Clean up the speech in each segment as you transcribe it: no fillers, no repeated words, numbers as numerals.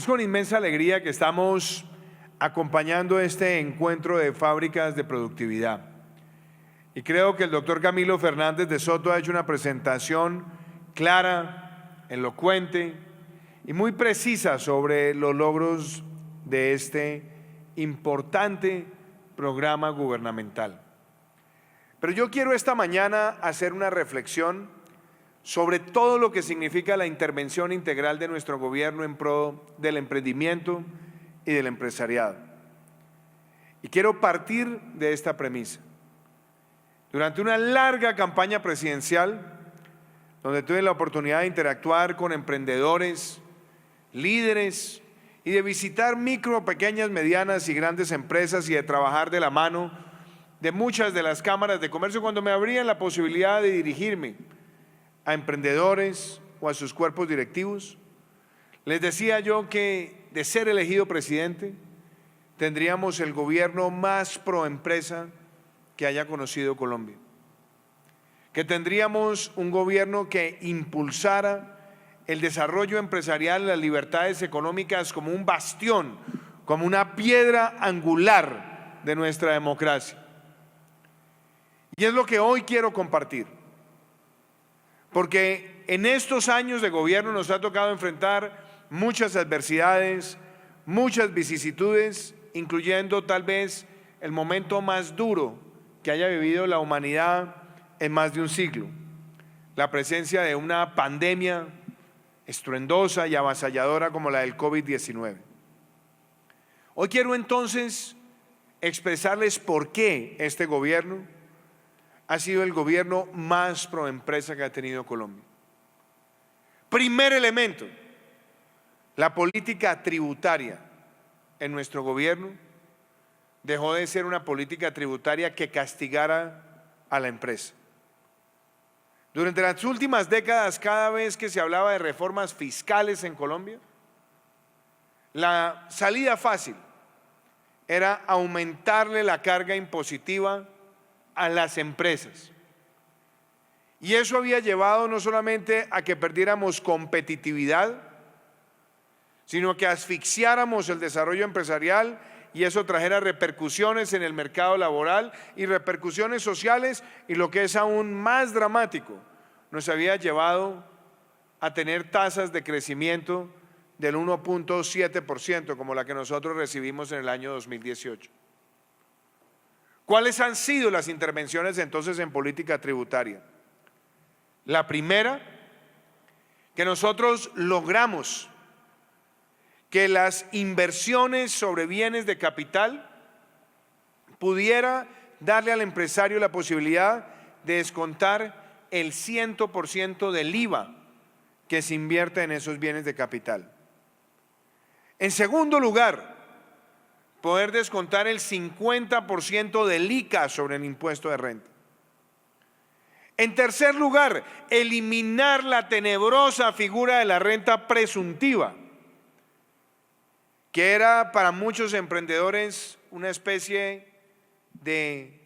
Es con inmensa alegría que estamos acompañando este encuentro de fábricas de productividad. Y creo que el doctor Camilo Fernández de Soto ha hecho una presentación clara, elocuente y muy precisa sobre los logros de este importante programa gubernamental. Pero yo quiero esta mañana hacer una reflexión sobre todo lo que significa la intervención integral de nuestro gobierno en pro del emprendimiento y del empresariado. Y quiero partir de esta premisa. Durante una larga campaña presidencial, donde tuve la oportunidad de interactuar con emprendedores, líderes y de visitar micro, pequeñas, medianas y grandes empresas y de trabajar de la mano de muchas de las cámaras de comercio, cuando me abrían la posibilidad de dirigirme a emprendedores o a sus cuerpos directivos, les decía yo que de ser elegido presidente tendríamos el gobierno más pro empresa que haya conocido Colombia, que tendríamos un gobierno que impulsara el desarrollo empresarial, las libertades económicas como un bastión, como una piedra angular de nuestra democracia. Y es lo que hoy quiero compartir, porque en estos años de gobierno nos ha tocado enfrentar muchas adversidades, muchas vicisitudes, incluyendo tal vez el momento más duro que haya vivido la humanidad en más de un siglo, la presencia de una pandemia estruendosa y avasalladora como la del COVID-19. Hoy quiero entonces expresarles por qué este gobierno ha sido el gobierno más proempresa que ha tenido Colombia. Primer elemento, la política tributaria en nuestro gobierno dejó de ser una política tributaria que castigara a la empresa. Durante las últimas décadas, cada vez que se hablaba de reformas fiscales en Colombia, la salida fácil era aumentarle la carga impositiva a las empresas. Y eso había llevado no solamente a que perdiéramos competitividad, sino que asfixiáramos el desarrollo empresarial y eso trajera repercusiones en el mercado laboral y repercusiones sociales, y lo que es aún más dramático, nos había llevado a tener tasas de crecimiento del 1.7% como la que nosotros recibimos en el año 2018. ¿Cuáles han sido las intervenciones entonces en política tributaria? La primera, que nosotros logramos que las inversiones sobre bienes de capital pudiera darle al empresario la posibilidad de descontar el 100% del IVA que se invierte en esos bienes de capital. En segundo lugar, poder descontar el 50% del ICA sobre el impuesto de renta. En tercer lugar, eliminar la tenebrosa figura de la renta presuntiva, que era para muchos emprendedores una especie de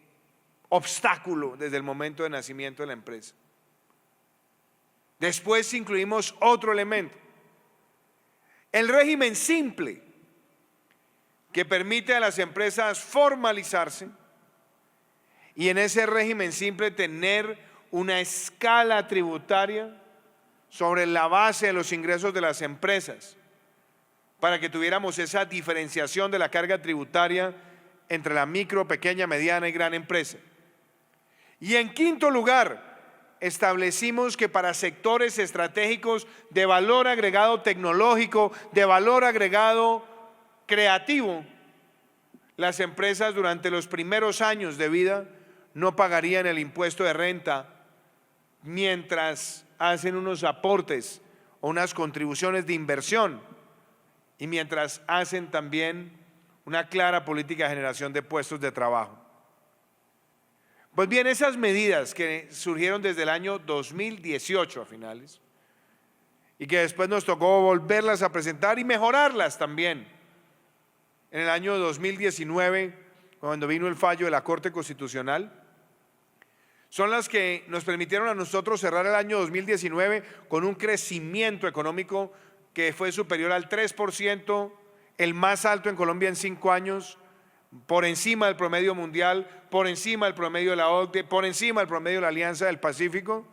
obstáculo desde el momento de nacimiento de la empresa. Después incluimos otro elemento, el régimen simple, que permite a las empresas formalizarse y en ese régimen simple tener una escala tributaria sobre la base de los ingresos de las empresas, para que tuviéramos esa diferenciación de la carga tributaria entre la micro, pequeña, mediana y gran empresa. Y en quinto lugar, establecimos que para sectores estratégicos de valor agregado tecnológico, de valor agregado creativo, las empresas durante los primeros años de vida no pagarían el impuesto de renta mientras hacen unos aportes o unas contribuciones de inversión y mientras hacen también una clara política de generación de puestos de trabajo. Pues bien, esas medidas que surgieron desde el año 2018 a finales y que después nos tocó volverlas a presentar y mejorarlas también en el año 2019, cuando vino el fallo de la Corte Constitucional, son las que nos permitieron a nosotros cerrar el año 2019 con un crecimiento económico que fue superior al 3%, el más alto en Colombia en 5 años, por encima del promedio mundial, por encima del promedio de la OCDE, por encima del promedio de la Alianza del Pacífico,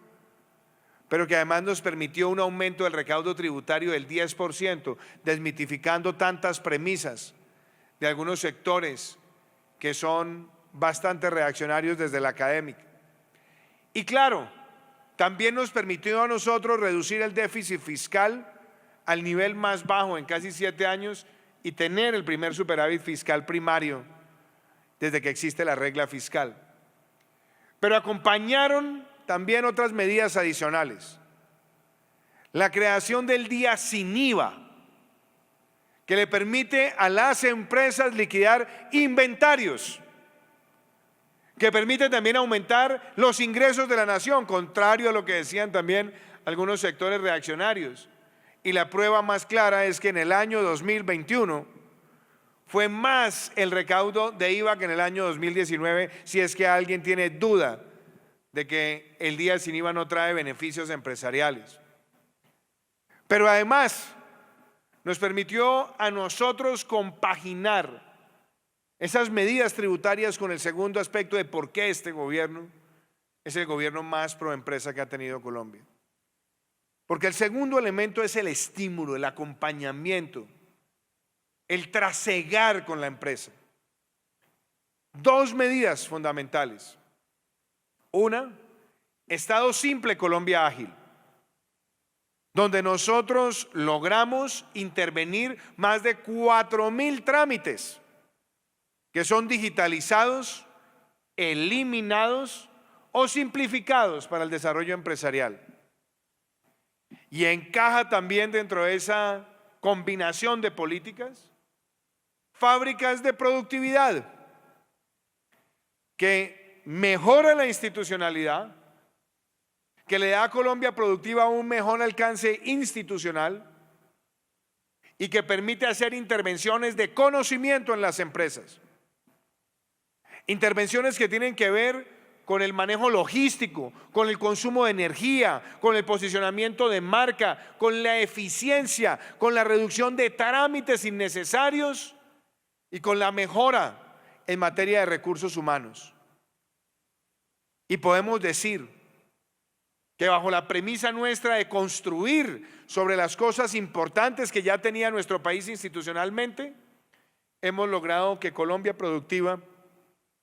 pero que además nos permitió un aumento del recaudo tributario del 10%, desmitificando tantas premisas de algunos sectores que son bastante reaccionarios desde la académica. Y claro, también nos permitió a nosotros reducir el déficit fiscal al nivel más bajo en casi 7 años y tener el primer superávit fiscal primario desde que existe la regla fiscal. Pero acompañaron también otras medidas adicionales. La creación del día sin IVA, que le permite a las empresas liquidar inventarios, que permite también aumentar los ingresos de la nación, contrario a lo que decían también algunos sectores reaccionarios. Y la prueba más clara es que en el año 2021 fue más el recaudo de IVA que en el año 2019, si es que alguien tiene duda de que el día sin IVA no trae beneficios empresariales. Pero además nos permitió a nosotros compaginar esas medidas tributarias con el segundo aspecto de por qué este gobierno es el gobierno más pro empresa que ha tenido Colombia. Porque el segundo elemento es el estímulo, el acompañamiento, el trasegar con la empresa. 2 medidas fundamentales. Una, Estado Simple Colombia Ágil, donde nosotros logramos intervenir más de 4.000 trámites que son digitalizados, eliminados o simplificados para el desarrollo empresarial. Y encaja también dentro de esa combinación de políticas, fábricas de productividad que mejora la institucionalidad, que le da a Colombia Productiva un mejor alcance institucional y que permite hacer intervenciones de conocimiento en las empresas. Intervenciones que tienen que ver con el manejo logístico, con el consumo de energía, con el posicionamiento de marca, con la eficiencia, con la reducción de trámites innecesarios y con la mejora en materia de recursos humanos. Y podemos decir que bajo la premisa nuestra de construir sobre las cosas importantes que ya tenía nuestro país institucionalmente, hemos logrado que Colombia Productiva,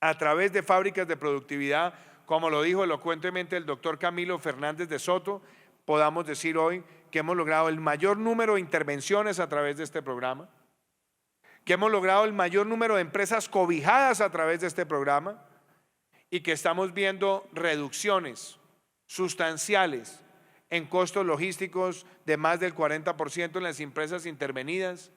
a través de fábricas de productividad, como lo dijo elocuentemente el doctor Camilo Fernández de Soto, podamos decir hoy que hemos logrado el mayor número de intervenciones a través de este programa, que hemos logrado el mayor número de empresas cobijadas a través de este programa y que estamos viendo reducciones sustanciales en costos logísticos de más del 40% en las empresas intervenidas,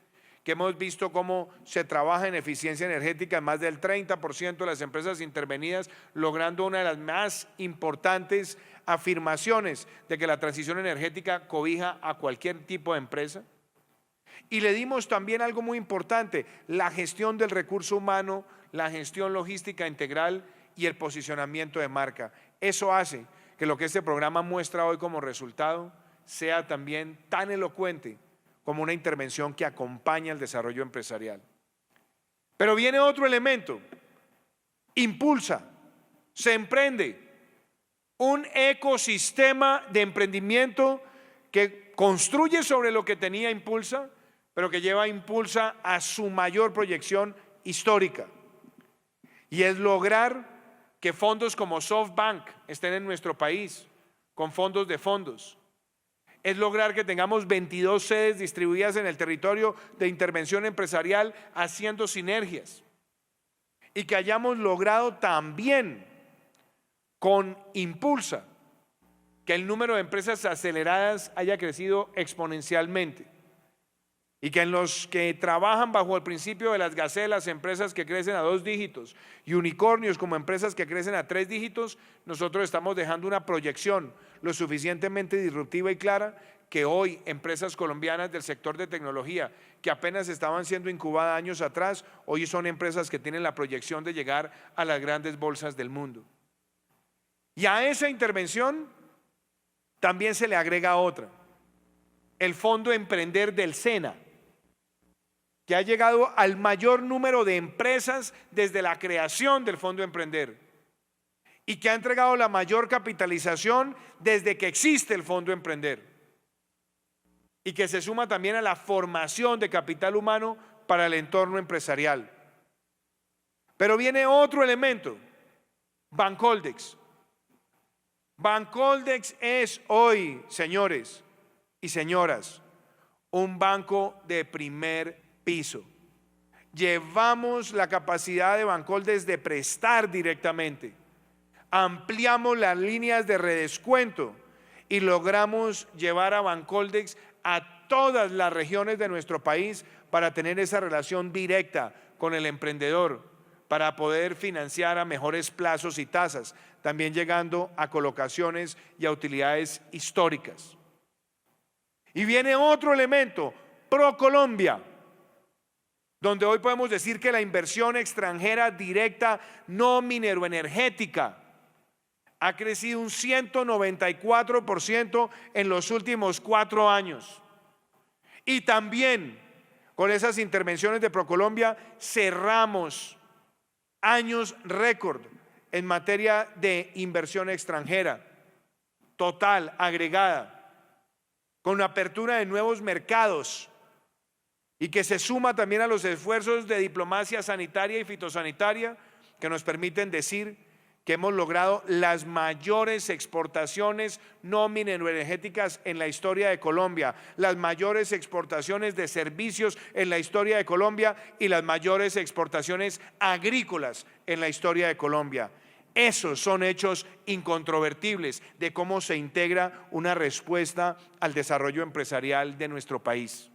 que hemos visto cómo se trabaja en eficiencia energética en más del 30% de las empresas intervenidas, logrando una de las más importantes afirmaciones de que la transición energética cobija a cualquier tipo de empresa. Y le dimos también algo muy importante, la gestión del recurso humano, la gestión logística integral y el posicionamiento de marca. Eso hace que lo que este programa muestra hoy como resultado sea también tan elocuente como una intervención que acompaña el desarrollo empresarial. Pero viene otro elemento, impulsa, se emprende un ecosistema de emprendimiento que construye sobre lo que tenía Impulsa, pero que lleva a Impulsa a su mayor proyección histórica. Y es lograr que fondos como SoftBank estén en nuestro país, con fondos de fondos. Es lograr que tengamos 22 sedes distribuidas en el territorio de intervención empresarial haciendo sinergias. Y que hayamos logrado también con Impulsa que el número de empresas aceleradas haya crecido exponencialmente. Y que en los que trabajan bajo el principio de las gacelas, empresas que crecen a 2 dígitos, y unicornios como empresas que crecen a 3 dígitos, nosotros estamos dejando una proyección lo suficientemente disruptiva y clara que hoy empresas colombianas del sector de tecnología, que apenas estaban siendo incubadas años atrás, hoy son empresas que tienen la proyección de llegar a las grandes bolsas del mundo. Y a esa intervención también se le agrega otra. el Fondo Emprender del SENA, que ha llegado al mayor número de empresas desde la creación del Fondo Emprender y que ha entregado la mayor capitalización desde que existe el Fondo Emprender, y que se suma también a la formación de capital humano para el entorno empresarial. Pero viene otro elemento, Bancoldex. Bancoldex es hoy, señores y señoras, un banco de primer piso. Llevamos la capacidad de Bancoldex de prestar directamente, ampliamos las líneas de redescuento y logramos llevar a Bancoldex a todas las regiones de nuestro país para tener esa relación directa con el emprendedor, para poder financiar a mejores plazos y tasas, también llegando a colocaciones y a utilidades históricas. Y viene otro elemento, ProColombia, donde hoy podemos decir que la inversión extranjera directa no mineroenergética ha crecido un 194% en los últimos 4 años. Y también con esas intervenciones de ProColombia cerramos años récord en materia de inversión extranjera, total, agregada, con apertura de nuevos mercados, y que se suma también a los esfuerzos de diplomacia sanitaria y fitosanitaria que nos permiten decir que hemos logrado las mayores exportaciones no mineroenergéticas en la historia de Colombia, las mayores exportaciones de servicios en la historia de Colombia y las mayores exportaciones agrícolas en la historia de Colombia. Esos son hechos incontrovertibles de cómo se integra una respuesta al desarrollo empresarial de nuestro país.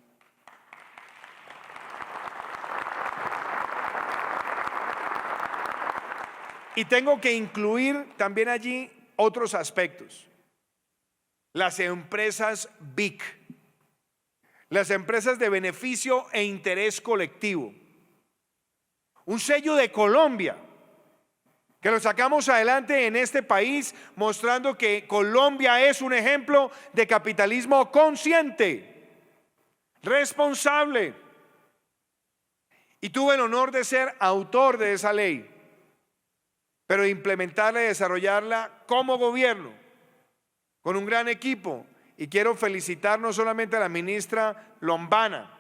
Y tengo que incluir también allí otros aspectos. Las empresas BIC, las empresas de beneficio e interés colectivo. Un sello de Colombia, que lo sacamos adelante en este país, mostrando que Colombia es un ejemplo de capitalismo consciente, responsable. Y tuve el honor de ser autor de esa ley, pero implementarla y desarrollarla como gobierno, con un gran equipo. Y quiero felicitar no solamente a la ministra Lombana,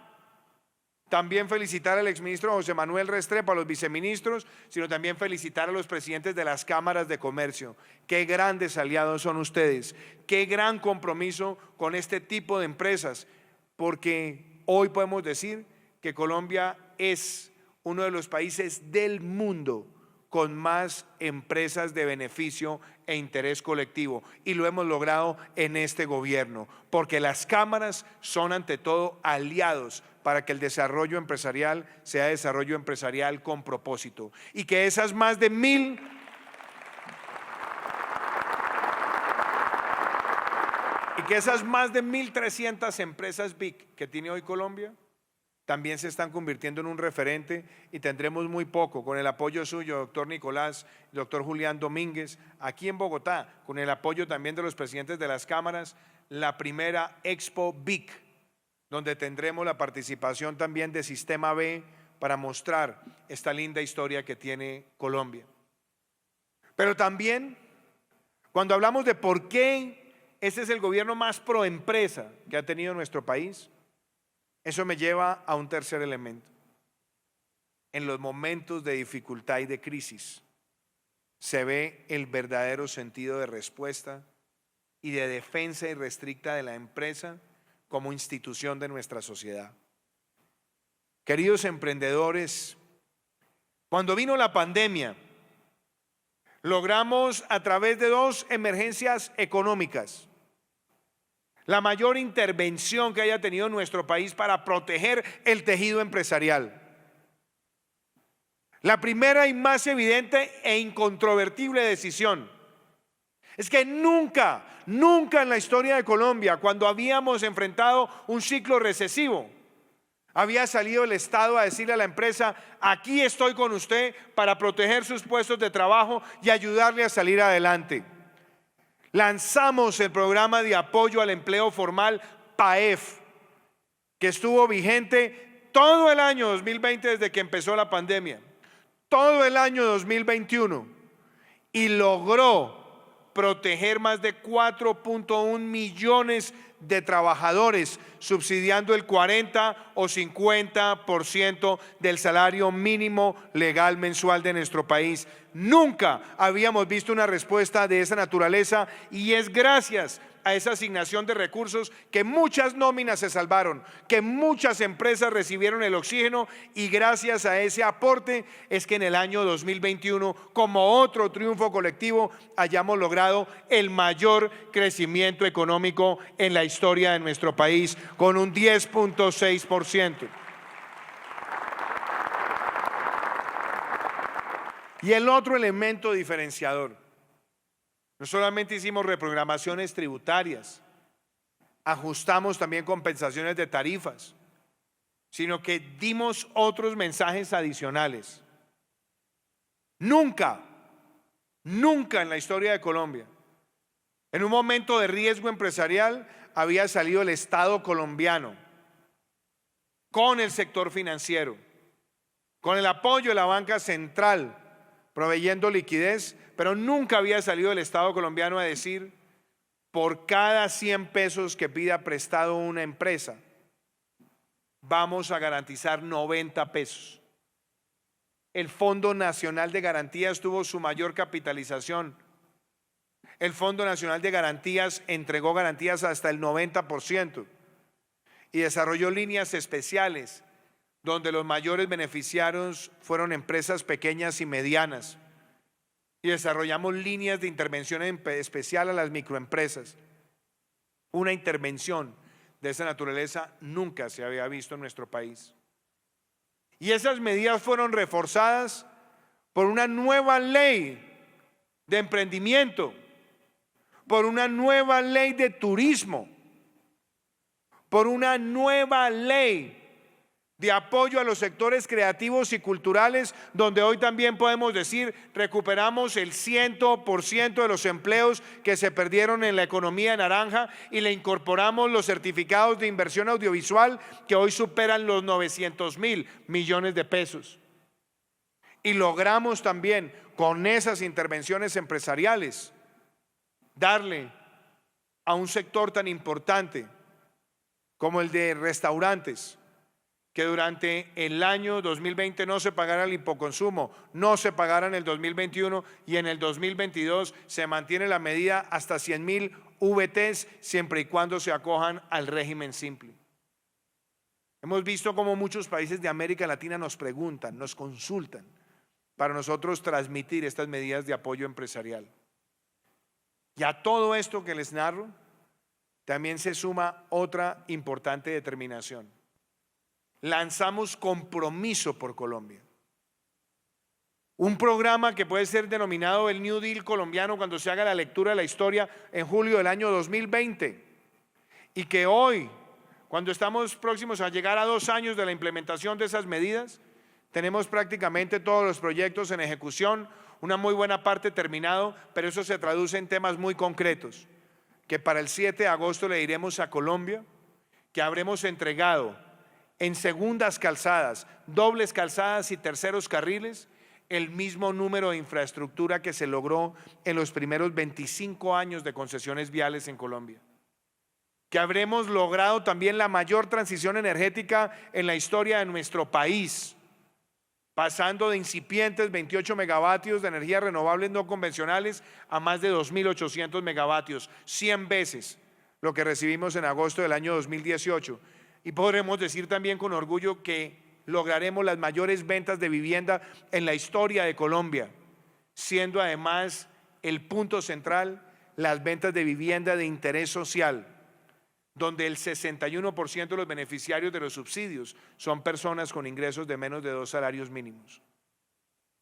también felicitar al exministro José Manuel Restrepo, a los viceministros, sino también felicitar a los presidentes de las cámaras de comercio. Qué grandes aliados son ustedes, qué gran compromiso con este tipo de empresas, porque hoy podemos decir que Colombia es uno de los países del mundo con más empresas de beneficio e interés colectivo, y lo hemos logrado en este gobierno, porque las cámaras son ante todo aliados para que el desarrollo empresarial sea desarrollo empresarial con propósito, y que esas más de 1.300 empresas BIC que tiene hoy Colombia también se están convirtiendo en un referente, y tendremos muy poco, con el apoyo suyo, doctor Nicolás, doctor Julián Domínguez, aquí en Bogotá, con el apoyo también de los presidentes de las cámaras, la primera Expo BIC, donde tendremos la participación también de Sistema B para mostrar esta linda historia que tiene Colombia. Pero también, cuando hablamos de por qué ese es el gobierno más pro empresa que ha tenido nuestro país, eso me lleva a un tercer elemento. En los momentos de dificultad y de crisis se ve el verdadero sentido de respuesta y de defensa irrestricta de la empresa como institución de nuestra sociedad. Queridos emprendedores, cuando vino la pandemia, logramos a través de 2 emergencias económicas la mayor intervención que haya tenido nuestro país para proteger el tejido empresarial. La primera y más evidente e incontrovertible decisión es que nunca en la historia de Colombia, cuando habíamos enfrentado un ciclo recesivo, había salido el Estado a decirle a la empresa: aquí estoy con usted para proteger sus puestos de trabajo y ayudarle a salir adelante. Lanzamos el programa de apoyo al empleo formal PAEF, que estuvo vigente todo el año 2020 desde que empezó la pandemia, todo el año 2021, y logró proteger más de 4.1 millones de trabajadores, subsidiando el 40 o 50% del salario mínimo legal mensual de nuestro país. Nunca habíamos visto una respuesta de esa naturaleza, y es gracias a esa asignación de recursos que muchas nóminas se salvaron, que muchas empresas recibieron el oxígeno, y gracias a ese aporte es que en el año 2021, como otro triunfo colectivo, hayamos logrado el mayor crecimiento económico en la historia de nuestro país, con un 10.6%. Y el otro elemento diferenciador: no solamente hicimos reprogramaciones tributarias, ajustamos también compensaciones de tarifas, sino que dimos otros mensajes adicionales. Nunca en la historia de Colombia, en un momento de riesgo empresarial, había salido el Estado colombiano con el sector financiero, con el apoyo de la banca central, proveyendo liquidez, pero nunca había salido el Estado colombiano a decir: por cada 100 pesos que pida prestado una empresa, vamos a garantizar 90 pesos. El Fondo Nacional de Garantías tuvo su mayor capitalización. El Fondo Nacional de Garantías entregó garantías hasta el 90% y desarrolló líneas especiales donde los mayores beneficiarios fueron empresas pequeñas y medianas, y desarrollamos líneas de intervención especial a las microempresas. Una intervención de esa naturaleza nunca se había visto en nuestro país. Y esas medidas fueron reforzadas por una nueva ley de emprendimiento, por una nueva ley de turismo, por una nueva ley de apoyo a los sectores creativos y culturales, donde hoy también podemos decir: recuperamos el 100% de los empleos que se perdieron en la economía naranja, y le incorporamos los certificados de inversión audiovisual, que hoy superan los 900.000 millones de pesos. Y logramos también, con esas intervenciones empresariales, darle a un sector tan importante como el de restaurantes, que durante el año 2020 no se pagara el hipoconsumo, no se pagara en el 2021, y en el 2022 se mantiene la medida hasta 100.000 VTs, siempre y cuando se acojan al régimen simple. Hemos visto cómo muchos países de América Latina nos preguntan, nos consultan, para nosotros transmitir estas medidas de apoyo empresarial. Y a todo esto que les narro, también se suma otra importante determinación. Lanzamos Compromiso por Colombia, un programa que puede ser denominado el New Deal colombiano cuando se haga la lectura de la historia en julio del año 2020, y que hoy, cuando estamos próximos a llegar a 2 años de la implementación de esas medidas, tenemos prácticamente todos los proyectos en ejecución, una muy buena parte terminado, pero eso se traduce en temas muy concretos, que para el 7 de agosto le diremos a Colombia que habremos entregado en segundas calzadas, dobles calzadas y terceros carriles el mismo número de infraestructura que se logró en los primeros 25 años de concesiones viales en Colombia. Que habremos logrado también la mayor transición energética en la historia de nuestro país, pasando de incipientes 28 megavatios de energías renovables no convencionales a más de 2.800 megavatios, 100 veces lo que recibimos en agosto del año 2018. Y podremos decir también con orgullo que lograremos las mayores ventas de vivienda en la historia de Colombia, siendo además el punto central las ventas de vivienda de interés social, donde el 61% de los beneficiarios de los subsidios son personas con ingresos de menos de 2 salarios mínimos.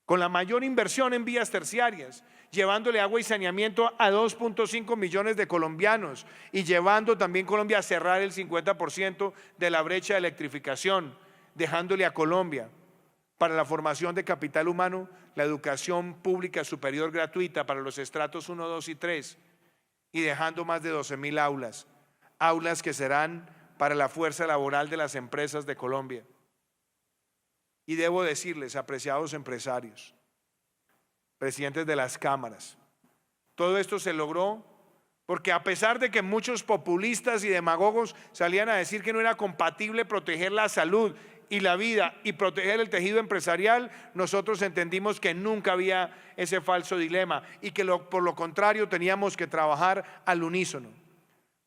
Con la mayor inversión en vías terciarias, llevándole agua y saneamiento a 2.5 millones de colombianos, y llevando también Colombia a cerrar el 50% de la brecha de electrificación, dejándole a Colombia para la formación de capital humano la educación pública superior gratuita para los estratos 1, 2 y 3, y dejando más de 12.000 aulas, aulas que serán para la fuerza laboral de las empresas de Colombia. Y debo decirles, apreciados empresarios, presidentes de las cámaras, todo esto se logró porque a pesar de que muchos populistas y demagogos salían a decir que no era compatible proteger la salud y la vida y proteger el tejido empresarial, nosotros entendimos que nunca había ese falso dilema y que por lo contrario teníamos que trabajar al unísono.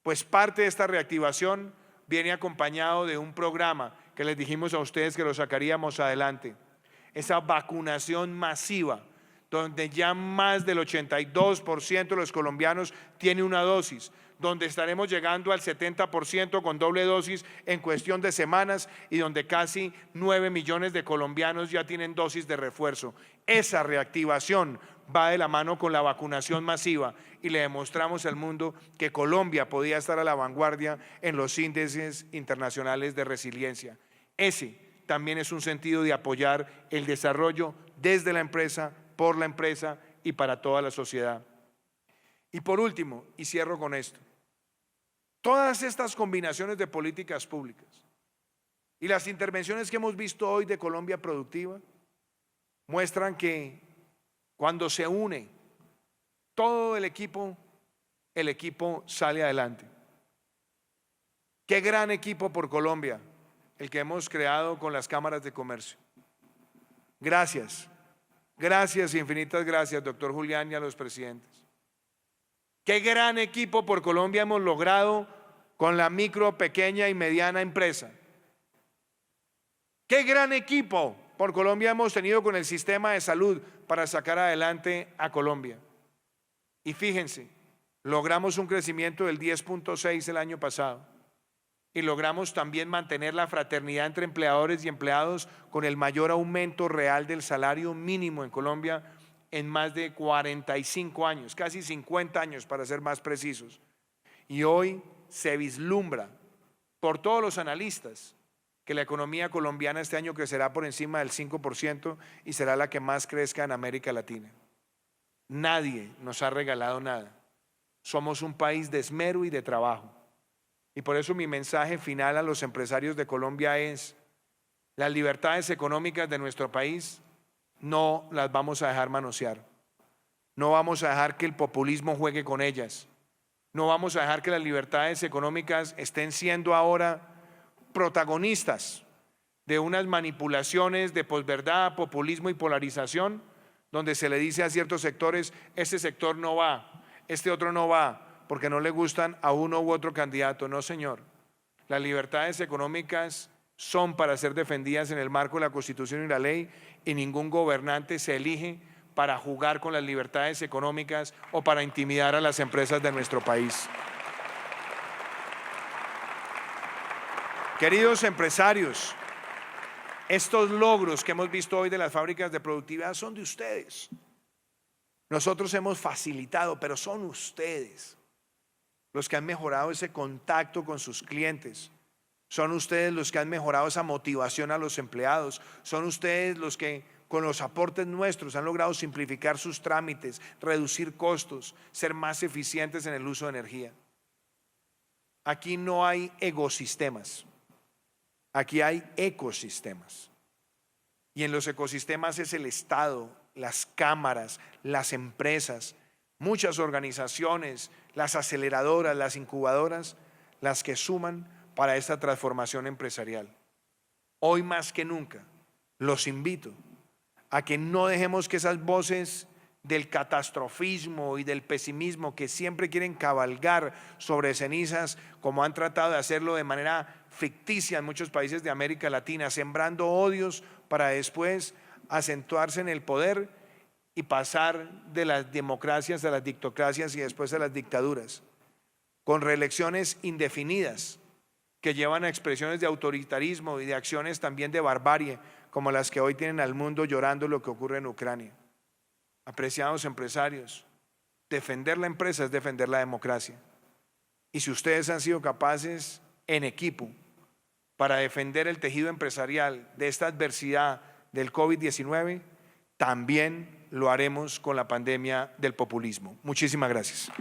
Pues parte de esta reactivación viene acompañado de un programa que les dijimos a ustedes que lo sacaríamos adelante, esa vacunación masiva, donde ya más del 82% de los colombianos tiene una dosis, donde estaremos llegando al 70% con doble dosis en cuestión de semanas y donde casi 9 millones de colombianos ya tienen dosis de refuerzo. Esa reactivación va de la mano con la vacunación masiva y le demostramos al mundo que Colombia podía estar a la vanguardia en los índices internacionales de resiliencia. Ese también es un sentido de apoyar el desarrollo desde la empresa, por la empresa y para toda la sociedad. Y por último, y cierro con esto, todas estas combinaciones de políticas públicas y las intervenciones que hemos visto hoy de Colombia Productiva muestran que cuando se une todo el equipo sale adelante. Qué gran equipo por Colombia el que hemos creado con las cámaras de comercio. Gracias, gracias, infinitas gracias, doctor Julián, y a los presidentes. Qué gran equipo por Colombia hemos logrado con la micro, pequeña y mediana empresa. Qué gran equipo por Colombia hemos tenido con el sistema de salud para sacar adelante a Colombia. Y fíjense, logramos un crecimiento del 10.6 el año pasado. Y logramos también mantener la fraternidad entre empleadores y empleados con el mayor aumento real del salario mínimo en Colombia en más de 45 años, casi 50 años para ser más precisos. Y hoy se vislumbra por todos los analistas que la economía colombiana este año crecerá por encima del 5% y será la que más crezca en América Latina. Nadie nos ha regalado nada. Somos un país de esmero y de trabajo. Y por eso mi mensaje final a los empresarios de Colombia es: las libertades económicas de nuestro país no las vamos a dejar manosear. No vamos a dejar que el populismo juegue con ellas. No vamos a dejar que las libertades económicas estén siendo ahora protagonistas de unas manipulaciones de posverdad, populismo y polarización, donde se le dice a ciertos sectores: este sector no va, este otro no va, porque no le gustan a uno u otro candidato. No, señor. Las libertades económicas son para ser defendidas en el marco de la Constitución y la ley, y ningún gobernante se elige para jugar con las libertades económicas o para intimidar a las empresas de nuestro país. Queridos empresarios, estos logros que hemos visto hoy de las fábricas de productividad son de ustedes. Nosotros hemos facilitado, pero son ustedes los que han mejorado ese contacto con sus clientes. Son ustedes los que han mejorado esa motivación a los empleados. Son ustedes los que con los aportes nuestros han logrado simplificar sus trámites, reducir costos, ser más eficientes en el uso de energía. Aquí no hay ecosistemas, aquí hay ecosistemas. Y en los ecosistemas es el Estado, las cámaras, las empresas, muchas organizaciones, las aceleradoras, las incubadoras, las que suman para esta transformación empresarial. Hoy más que nunca los invito a que no dejemos que esas voces del catastrofismo y del pesimismo que siempre quieren cabalgar sobre cenizas, como han tratado de hacerlo de manera ficticia en muchos países de América Latina, sembrando odios para después acentuarse en el poder y pasar de las democracias a las dictocracias y después a las dictaduras, con reelecciones indefinidas que llevan a expresiones de autoritarismo y de acciones también de barbarie, como las que hoy tienen al mundo llorando lo que ocurre en Ucrania. Apreciados empresarios, defender la empresa es defender la democracia. Y si ustedes han sido capaces en equipo para defender el tejido empresarial de esta adversidad del COVID-19, también lo haremos con la pandemia del populismo. Muchísimas gracias.